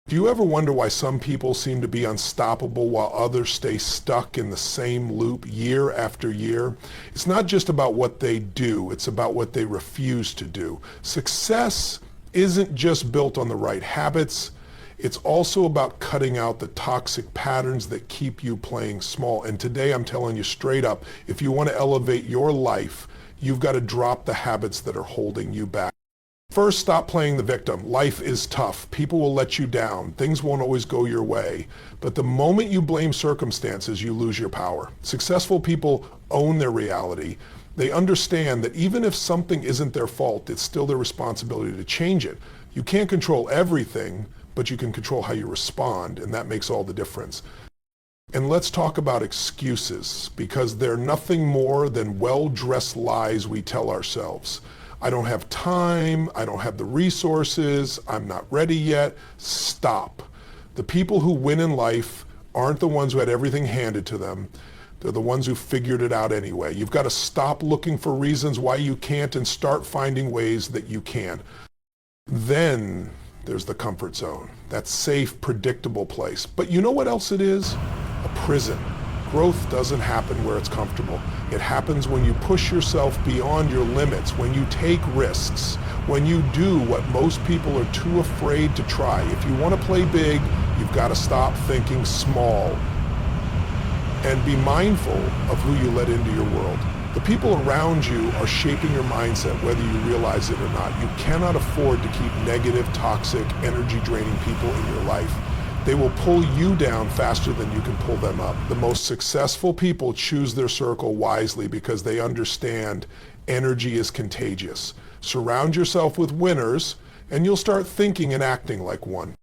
Do you ever wonder why some people seem to be unstoppable while others stay stuck in the same loop year after year? It's not just about what they do, it's about what they refuse to do. Success isn't just built on the right habits, it's also about cutting out the toxic patterns that keep you playing small. And today I'm telling you straight up, if you want to elevate your life, you've got to drop the habits that are holding you back. First, stop playing the victim. Life is tough. People will let you down. Things won't always go your way. But the moment you blame circumstances, you lose your power. Successful people own their reality. They understand that even if something isn't their fault, it's still their responsibility to change it. You can't control everything, but you can control how you respond, and that makes all the difference. And let's talk about excuses, because they're nothing more than well-dressed lies we tell ourselves. I don't have time, I don't have the resources, I'm not ready yet. Stop. The people who win in life aren't the ones who had everything handed to them. They're the ones who figured it out anyway. You've got to stop looking for reasons why you can't and start finding ways that you can. Then there's the comfort zone, that safe, predictable place. But you know what else it is? A prison. Growth doesn't happen where it's comfortable. It happens when you push yourself beyond your limits, when you take risks, when you do what most people are too afraid to try. If you want to play big, you've got to stop thinking small and be mindful of who you let into your world. The people around you are shaping your mindset whether you realize it or not. You cannot afford to keep negative, toxic, energy-draining people in your life. They will pull you down faster than you can pull them up. The most successful people choose their circle wisely because they understand energy is contagious. Surround yourself with winners and you'll start thinking and acting like one.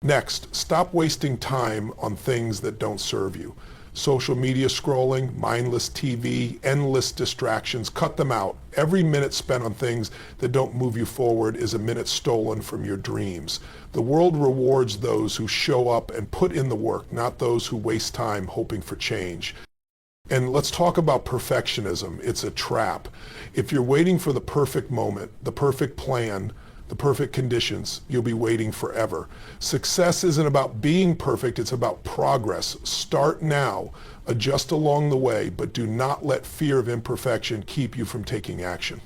Next, stop wasting time on things that don't serve you. Social media scrolling, mindless TV, endless distractions, cut them out. Every minute spent on things that don't move you forward is a minute stolen from your dreams. The world rewards those who show up and put in the work, not those who waste time hoping for change. And let's talk about perfectionism. It's a trap. If you're waiting for the perfect moment, the perfect plan, the perfect conditions, you'll be waiting forever. Success isn't about being perfect, it's about progress. Start now, adjust along the way, but do not let fear of imperfection keep you from taking action.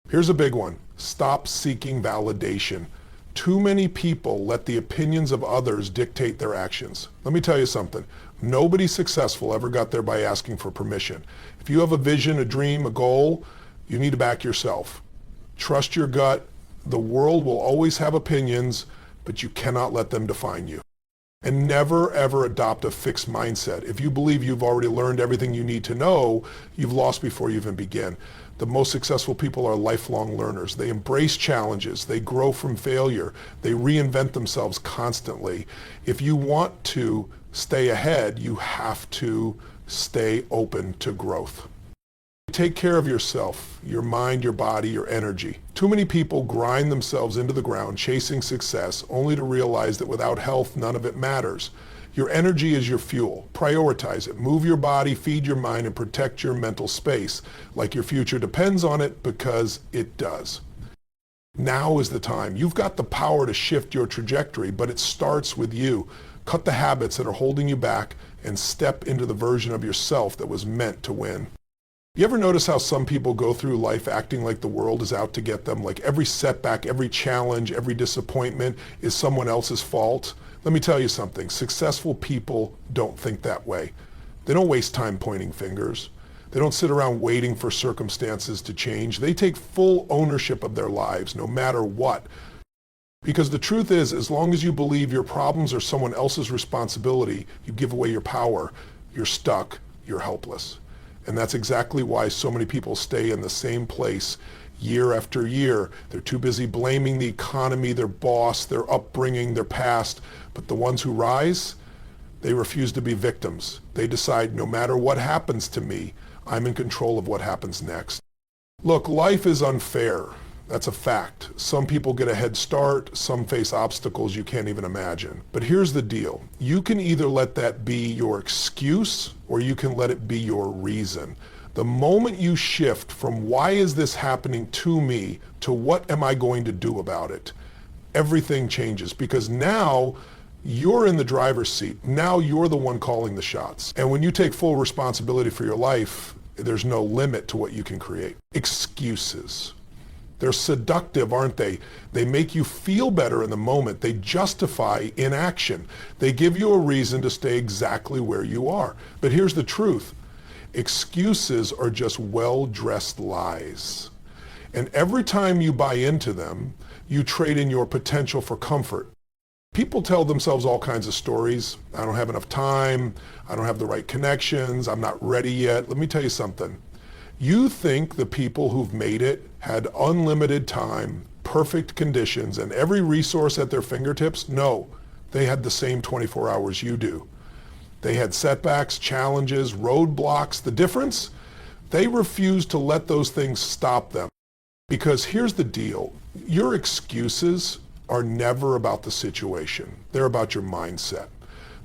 Here's a big one. Stop seeking validation. Too many people let the opinions of others dictate their actions. Let me tell you something. Nobody successful ever got there by asking for permission. If you have a vision, a dream, a goal, you need to back yourself. Trust your gut. The world will always have opinions, but you cannot let them define you. And never ever adopt a fixed mindset. If you believe you've already learned everything you need to know, you've lost before you even begin. The most successful people are lifelong learners. They embrace challenges. They grow from failure. They reinvent themselves constantly. If you want to stay ahead, you have to stay open to growth. Take care of yourself, your mind, your body, your energy. Too many people grind themselves into the ground chasing success only to realize that without health, none of it matters. Your energy is your fuel. Prioritize it. Move your body, feed your mind, and protect your mental space like your future depends on it, because it does. Now is the time. You've got the power to shift your trajectory, but it starts with you. Cut the habits that are holding you back and step into the version of yourself that was meant to win. You ever notice how some people go through life acting like the world is out to get them? Like every setback, every challenge, every disappointment is someone else's fault? Let me tell you something. Successful people don't think that way. They don't waste time pointing fingers. They don't sit around waiting for circumstances to change. They take full ownership of their lives, no matter what. Because the truth is, as long as you believe your problems are someone else's responsibility, you give away your power. You're stuck. You're helpless. And that's exactly why so many people stay in the same place year after year. They're too busy blaming the economy, their boss, their upbringing, their past. But the ones who rise, they refuse to be victims. They decide, no matter what happens to me, I'm in control of what happens next. Look, life is unfair. That's a fact. Some people get a head start, some face obstacles you can't even imagine. But here's the deal. You can either let that be your excuse or you can let it be your reason. The moment you shift from why is this happening to me to what am I going to do about it, everything changes, because now You're in the driver's seat. Now you're the one calling the shots. And when you take full responsibility for your life, there's no limit to what you can create. Excuses. They're seductive, aren't they? They make you feel better in the moment. They justify inaction. They give you a reason to stay exactly where you are. But here's the truth. Excuses are just well-dressed lies. And every time you buy into them, you trade in your potential for comfort. People tell themselves all kinds of stories. I don't have enough time. I don't have the right connections. I'm not ready yet. Let me tell you something. You think the people who've made it had unlimited time, perfect conditions, and every resource at their fingertips? No, they had the same 24 hours you do. They had setbacks, challenges, roadblocks. The difference? They refused to let those things stop them. Because here's the deal. Your excuses are never about the situation. They're about your mindset.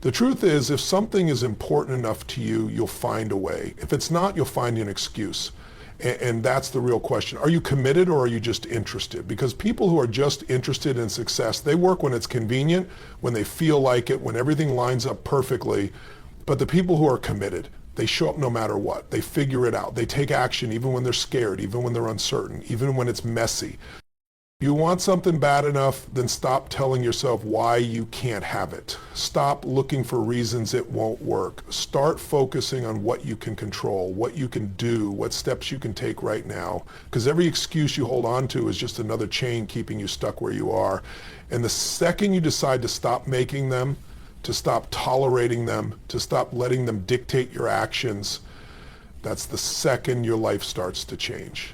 The truth is, if something is important enough to you, you'll find a way. If it's not, you'll find an excuse. And that's the real question. Are you committed or are you just interested? Because people who are just interested in success, they work when it's convenient, when they feel like it, when everything lines up perfectly. But the people who are committed, they show up no matter what. They figure it out. They take action even when they're scared, even when they're uncertain, even when it's messy. You want something bad enough, then stop telling yourself why you can't have it. Stop looking for reasons it won't work. Start focusing on what you can control, what you can do, what steps you can take right now. Because every excuse you hold on to is just another chain keeping you stuck where you are. And the second you decide to stop making them, to stop tolerating them, to stop letting them dictate your actions, that's the second your life starts to change.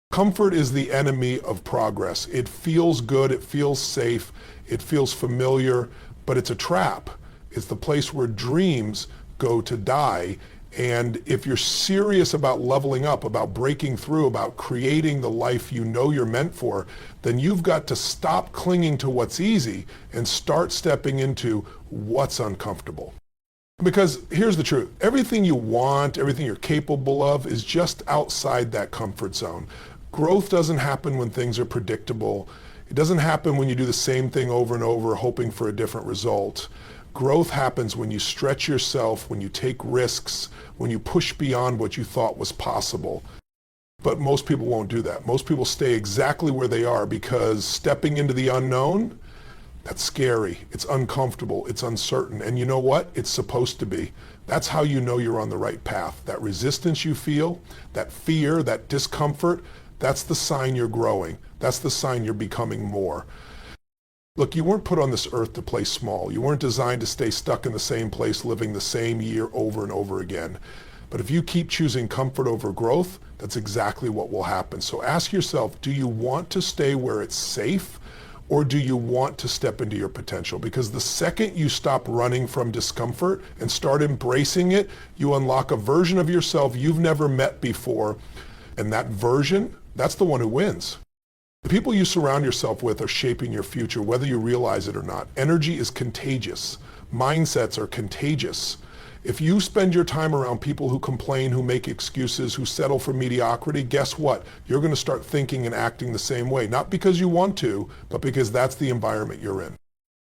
Comfort is the enemy of progress. It feels good, it feels safe, it feels familiar, but it's a trap. It's the place where dreams go to die. And if you're serious about leveling up, about breaking through, about creating the life you know you're meant for, then you've got to stop clinging to what's easy and start stepping into what's uncomfortable. Because here's the truth. Everything you want, everything you're capable of is just outside that comfort zone. Growth doesn't happen when things are predictable. It doesn't happen when you do the same thing over and over, hoping for a different result. Growth happens when you stretch yourself, when you take risks, when you push beyond what you thought was possible. But most people won't do that. Most people stay exactly where they are because stepping into the unknown, that's scary. It's uncomfortable. It's uncertain. And you know what? It's supposed to be. That's how you know you're on the right path. That resistance you feel, that fear, that discomfort, that's the sign you're growing. That's the sign you're becoming more. Look, you weren't put on this earth to play small. You weren't designed to stay stuck in the same place, living the same year over and over again. But if you keep choosing comfort over growth, that's exactly what will happen. So ask yourself, do you want to stay where it's safe, or do you want to step into your potential? Because the second you stop running from discomfort and start embracing it, you unlock a version of yourself you've never met before. And that version, that's the one who wins. The people you surround yourself with are shaping your future, whether you realize it or not. Energy is contagious. Mindsets are contagious. If you spend your time around people who complain, who make excuses, who settle for mediocrity, guess what? You're going to start thinking and acting the same way. Not because you want to, but because that's the environment you're in.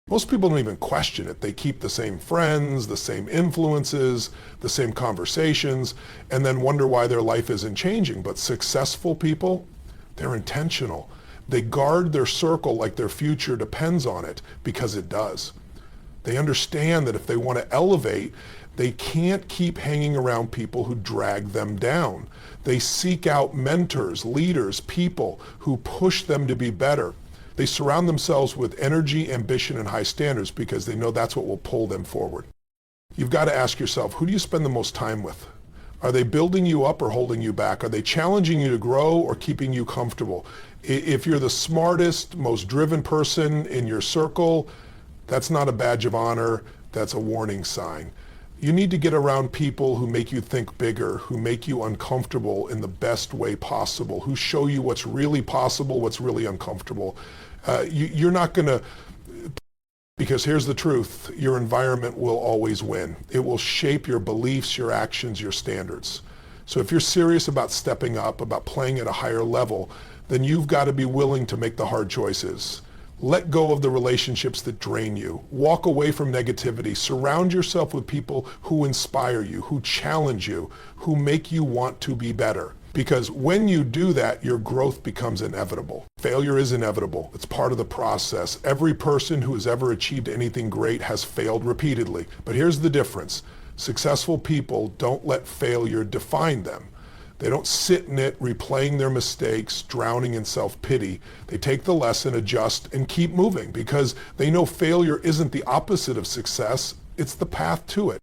Most people don't even question it. They keep the same friends, the same influences, the same conversations, and then wonder why their life isn't changing. But successful people, they're intentional. They guard their circle like their future depends on it, because it does. They understand that if they want to elevate, they can't keep hanging around people who drag them down. They seek out mentors, leaders, people who push them to be better. They surround themselves with energy, ambition, and high standards because they know that's what will pull them forward. You've got to ask yourself, who do you spend the most time with? Are they building you up or holding you back? Are they challenging you to grow or keeping you comfortable? If you're the smartest, most driven person in your circle, that's not a badge of honor, that's a warning sign. You need to get around people who make you think bigger, who make you uncomfortable in the best way possible, who show you what's really possible, what's really uncomfortable. You're not going to, because here's the truth, your environment will always win. It will shape your beliefs, your actions, your standards. So if you're serious about stepping up, about playing at a higher level, then you've got to be willing to make the hard choices. Let go of the relationships that drain you. Walk away from negativity. Surround yourself with people who inspire you, who challenge you, who make you want to be better. Because when you do that, your growth becomes inevitable. Failure is inevitable. It's part of the process. Every person who has ever achieved anything great has failed repeatedly. But here's the difference. Successful people don't let failure define them. They don't sit in it, replaying their mistakes, drowning in self-pity. They take the lesson, adjust, and keep moving because they know failure isn't the opposite of success, it's the path to it.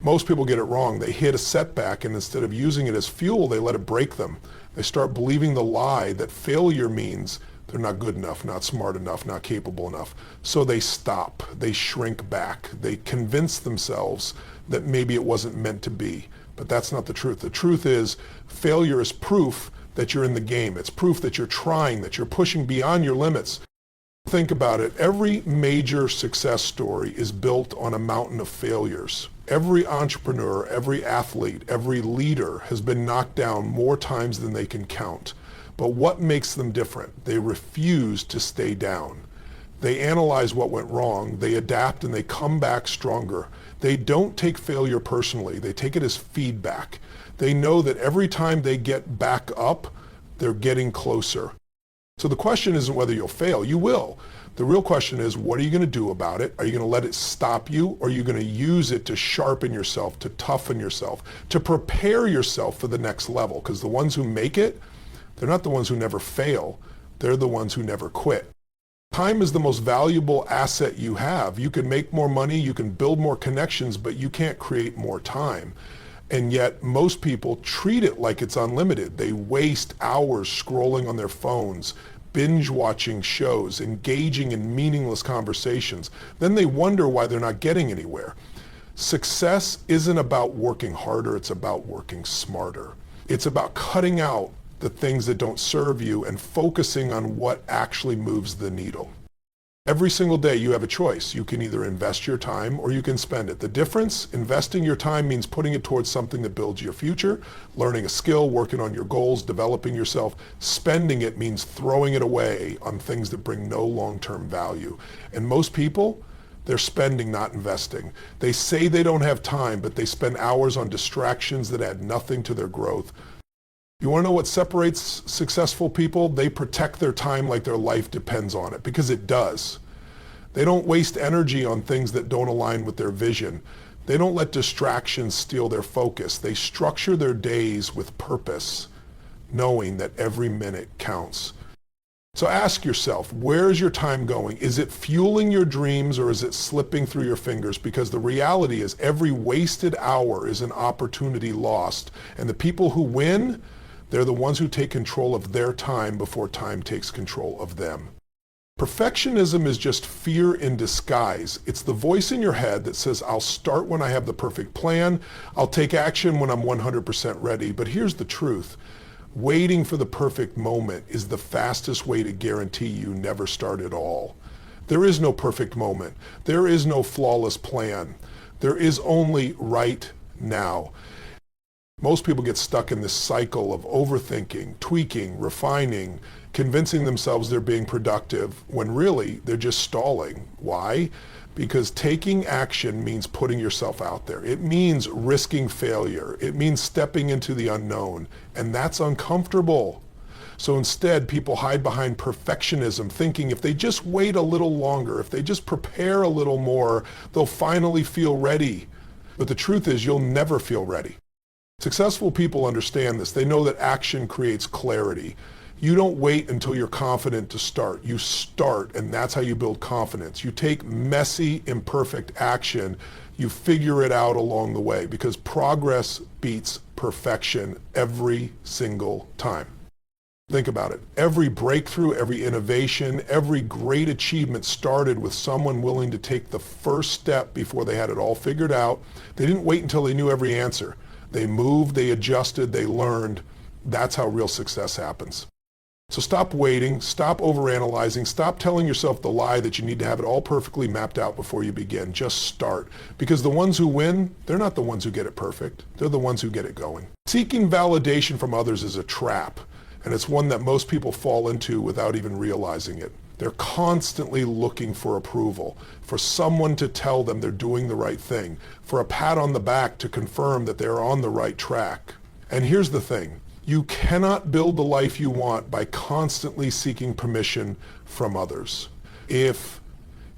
Most people get it wrong. They hit a setback, and instead of using it as fuel, they let it break them. They start believing the lie that failure means they're not good enough, not smart enough, not capable enough. So they stop, they shrink back, they convince themselves that maybe it wasn't meant to be. But that's not the truth. The truth is failure is proof that you're in the game. It's proof that you're trying, that you're pushing beyond your limits. Think about it. Every major success story is built on a mountain of failures. Every entrepreneur, every athlete, every leader has been knocked down more times than they can count. But what makes them different? They refuse to stay down. They analyze what went wrong, they adapt, and they come back stronger. They don't take failure personally. They take it as feedback. They know that every time they get back up, they're getting closer. So the question isn't whether you'll fail. You will. The real question is, what are you going to do about it? Are you going to let it stop you, or are you going to use it to sharpen yourself, to toughen yourself, to prepare yourself for the next level? Because the ones who make it, they're not the ones who never fail. They're the ones who never quit. Time is the most valuable asset you have. You can make more money, you can build more connections, but you can't create more time. And yet most people treat it like it's unlimited. They waste hours scrolling on their phones, binge watching shows, engaging in meaningless conversations. Then they wonder why they're not getting anywhere. Success isn't about working harder, it's about working smarter. It's about cutting out the things that don't serve you and focusing on what actually moves the needle. Every single day you have a choice. You can either invest your time or you can spend it. The difference, investing your time means putting it towards something that builds your future, learning a skill, working on your goals, developing yourself. Spending it means throwing it away on things that bring no long-term value. And most people, they're spending, not investing. They say they don't have time, but they spend hours on distractions that add nothing to their growth. You want to know what separates successful people? They protect their time like their life depends on it, because it does. They don't waste energy on things that don't align with their vision. They don't let distractions steal their focus. They structure their days with purpose, knowing that every minute counts. So ask yourself, where is your time going? Is it fueling your dreams, or is it slipping through your fingers? Because the reality is every wasted hour is an opportunity lost. And the people who win, they're the ones who take control of their time before time takes control of them. Perfectionism is just fear in disguise. It's the voice in your head that says, I'll start when I have the perfect plan. I'll take action when I'm 100% ready. But here's the truth. Waiting for the perfect moment is the fastest way to guarantee you never start at all. There is no perfect moment. There is no flawless plan. There is only right now. Most people get stuck in this cycle of overthinking, tweaking, refining, convincing themselves they're being productive when really they're just stalling. Why? Because taking action means putting yourself out there. It means risking failure. It means stepping into the unknown, and that's uncomfortable. So instead, people hide behind perfectionism, thinking if they just wait a little longer, if they just prepare a little more, they'll finally feel ready. But the truth is, you'll never feel ready. Successful people understand this. They know that action creates clarity. You don't wait until you're confident to start. You start, and that's how you build confidence. You take messy, imperfect action. You figure it out along the way, because progress beats perfection every single time. Think about it. Every breakthrough, every innovation, every great achievement started with someone willing to take the first step before they had it all figured out. They didn't wait until they knew every answer. They moved, they adjusted, they learned. That's how real success happens. So stop waiting, stop overanalyzing, stop telling yourself the lie that you need to have it all perfectly mapped out before you begin. Just start. Because the ones who win, they're not the ones who get it perfect. They're the ones who get it going. Seeking validation from others is a trap, and it's one that most people fall into without even realizing it. They're constantly looking for approval, for someone to tell them they're doing the right thing, for a pat on the back to confirm that they're on the right track. And here's the thing. You cannot build the life you want by constantly seeking permission from others. If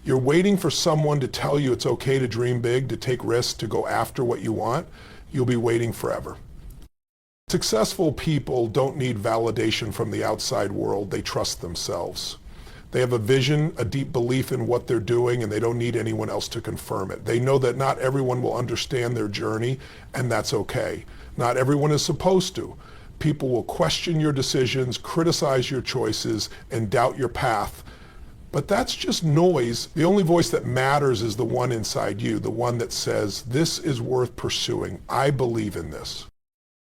you're waiting for someone to tell you it's okay to dream big, to take risks, to go after what you want, you'll be waiting forever. Successful people don't need validation from the outside world. They trust themselves. They have a vision, a deep belief in what they're doing, and they don't need anyone else to confirm it. They know that not everyone will understand their journey, and that's okay. Not everyone is supposed to. People will question your decisions, criticize your choices, and doubt your path. But that's just noise. The only voice that matters is the one inside you, the one that says, this is worth pursuing. I believe in this.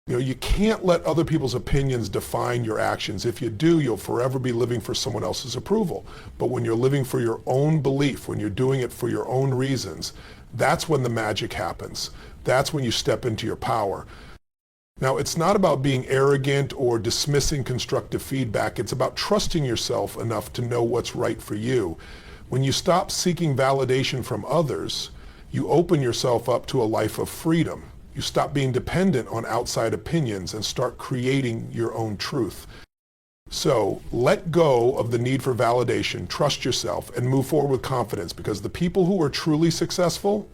You can't let other people's opinions define your actions. If you do, you'll forever be living for someone else's approval. But when you're living for your own belief, when you're doing it for your own reasons, that's when the magic happens. That's when you step into your power. Now, it's not about being arrogant or dismissing constructive feedback. It's about trusting yourself enough to know what's right for you. When you stop seeking validation from others, you open yourself up to a life of freedom. You stop being dependent on outside opinions and start creating your own truth. So let go of the need for validation, trust yourself, and move forward with confidence, because the people who are truly successful,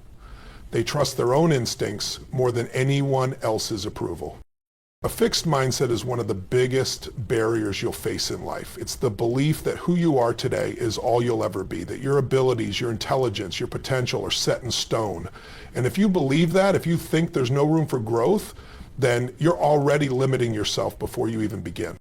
they trust their own instincts more than anyone else's approval. A fixed mindset is one of the biggest barriers you'll face in life. It's the belief that who you are today is all you'll ever be, that your abilities, your intelligence, your potential are set in stone. And if you believe that, if you think there's no room for growth, then you're already limiting yourself before you even begin.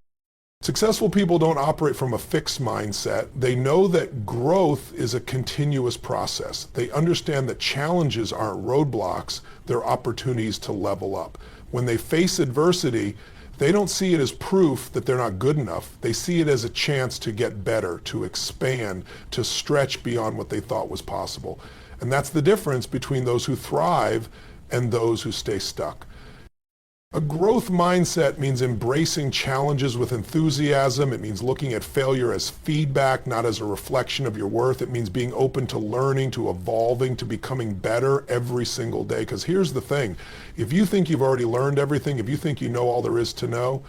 Successful people don't operate from a fixed mindset. They know that growth is a continuous process. They understand that challenges aren't roadblocks, they're opportunities to level up. When they face adversity, they don't see it as proof that they're not good enough. They see it as a chance to get better, to expand, to stretch beyond what they thought was possible. And that's the difference between those who thrive and those who stay stuck. A growth mindset means embracing challenges with enthusiasm. It means looking at failure as feedback, not as a reflection of your worth. It means being open to learning, to evolving, to becoming better every single day. Because here's the thing. If you think you've already learned everything, if you think you know all there is to know,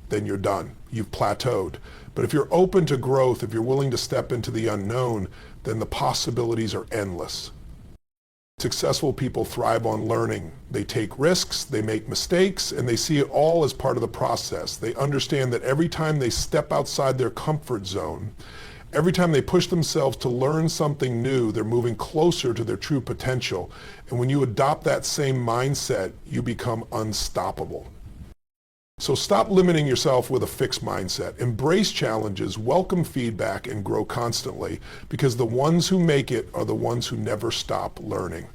then you're done. You've plateaued. But if you're open to growth, if you're willing to step into the unknown, then the possibilities are endless. Successful people thrive on learning. They take risks, they make mistakes, and they see it all as part of the process. They understand that every time they step outside their comfort zone, every time they push themselves to learn something new, they're moving closer to their true potential. And when you adopt that same mindset, you become unstoppable. So stop limiting yourself with a fixed mindset. Embrace challenges, welcome feedback, and grow constantly, because the ones who make it are the ones who never stop learning.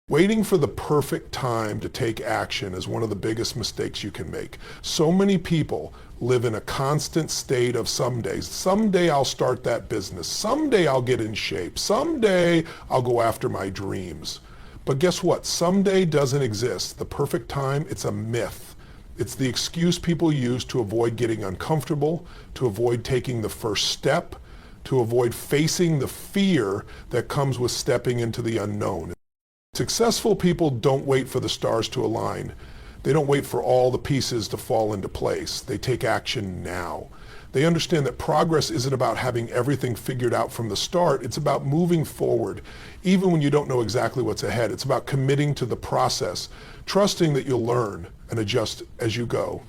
Waiting for the perfect time to take action is one of the biggest mistakes you can make. So many people live in a constant state of someday I'll start that business, someday I'll get in shape, someday I'll go after my dreams. But guess what? Someday doesn't exist. The perfect time, it's a myth. It's the excuse people use to avoid getting uncomfortable, to avoid taking the first step, to avoid facing the fear that comes with stepping into the unknown. Successful people don't wait for the stars to align. They don't wait for all the pieces to fall into place. They take action now. They understand that progress isn't about having everything figured out from the start. It's about moving forward, even when you don't know exactly what's ahead. It's about committing to the process, trusting that you'll learn and adjust as you go.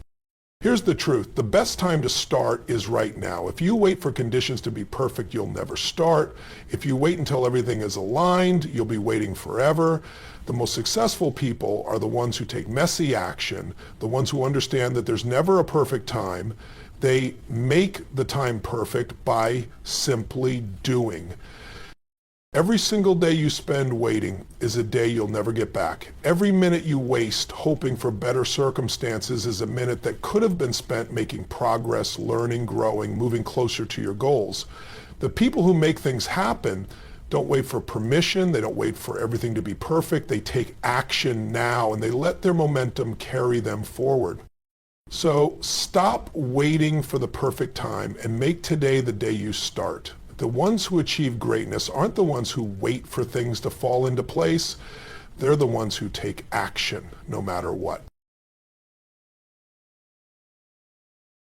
Here's the truth. The best time to start is right now. If you wait for conditions to be perfect, you'll never start. If you wait until everything is aligned, you'll be waiting forever. The most successful people are the ones who take messy action, the ones who understand that there's never a perfect time. They make the time perfect by simply doing. Every single day you spend waiting is a day you'll never get back. Every minute you waste hoping for better circumstances is a minute that could have been spent making progress, learning, growing, moving closer to your goals. The people who make things happen don't wait for permission. They don't wait for everything to be perfect. They take action now, and they let their momentum carry them forward. So stop waiting for the perfect time and make today the day you start. The ones who achieve greatness aren't the ones who wait for things to fall into place. They're the ones who take action no matter what.